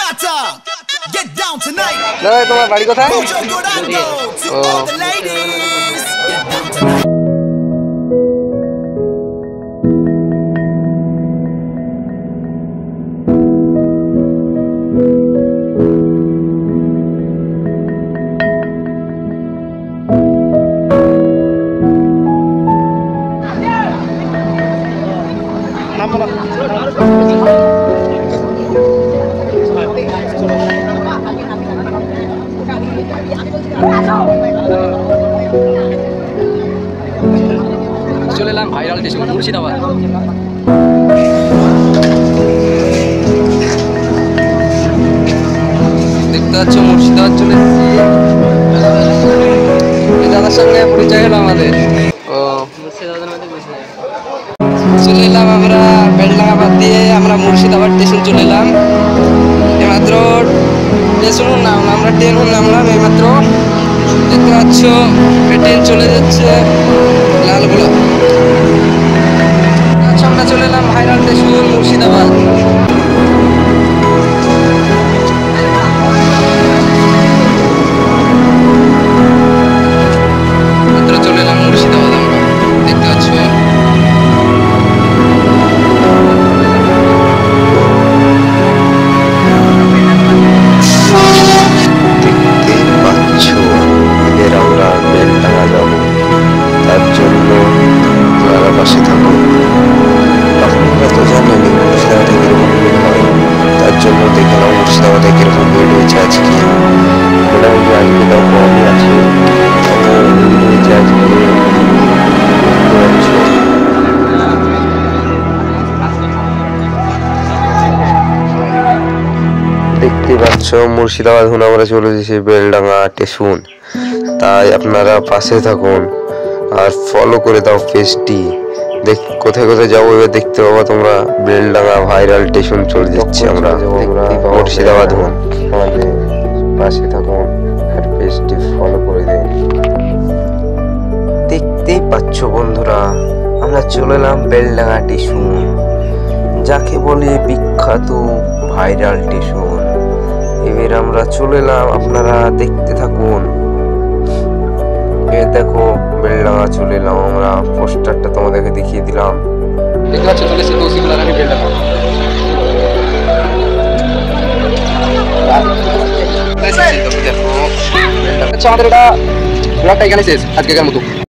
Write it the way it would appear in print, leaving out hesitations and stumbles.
Kolkata, get down tonight. তোমার বাড়ি কোথায়? Mucho Durando to all the ladies. Get down tonight. চলে এলাম ভাইরাল স্টেশন মুর্শিদাবাদ। দেখতে পাচ্ছ মুর্শিদাবাদ চলে এসেছি। দাদার সঙ্গে পরিচয় হলো আমাদের। ও চলে এলাম আমরা বেলডাঙ্গা বাদ দিয়ে আমরা মুর্শিদাবাদ স্টেশন চলে এলাম। এইমাত্র স্টেশন নামলাম, আমরা ট্রেন নামলাম এইমাত্র। দেখতে পাচ্ছ ট্রেন চলে যাচ্ছে লালগোলা। আমরা চলে এলাম ভাইরাল স্টেশন মুর্শিদাবাদ। চলে এলাম মুর্শিদাবাদ আমরা, দেখতে পাচ্ছ। আমরা বেলডাঙ্গা যাব, তার জন্য আপনারা পাশে থাকুন। আপনারা তো জানেনই মুর্শিদাবাদে কীরকম ভিড় হয়, তার জন্য দেখলাম মুর্শিদাবাদে কীরকম ভিড় হয়েছে আজকে। মোটামুটি আজকে তাও কমই আছে, হয়েছে আজকে। দেখতে পাচ্ছ মুর্শিদাবাদ এখন আমরা চলে এসেছি বেলডাঙ্গা স্টেশন। তাই আপনারা পাশে থাকুন আর ফলো করে দাও পেজটি। কোথায় কোথায় যাবো এবার দেখতে পাবো তোমরা। বেলডাঙ্গা ভাইরাল স্টেশন চলে যাচ্ছি আমরা মুর্শিদাবাদ। আমাদের পাশে থাকুন আর পেজটি ফলো করে দিন। দেখতেই পাচ্ছ বন্ধুরা, আমরা চলে এলাম বেলডাঙ্গা স্টেশন, যাকে বলে বিখ্যাত ভাইরাল স্টেশন। এবার আমরা চলে এলাম, আপনারা দেখতে থাকুন। দেখো বেলডাঙ্গা চলে এলাম আমরা, পোস্টারটা তোমাদেরকে দেখিয়ে দিলাম। দেখতে পাচ্ছ চলে এসেছি কৌশিকলা রানী বেলডাঙ্গা। আমাদের এটা ব্লগটা এখানে শেষ আজকের মতো।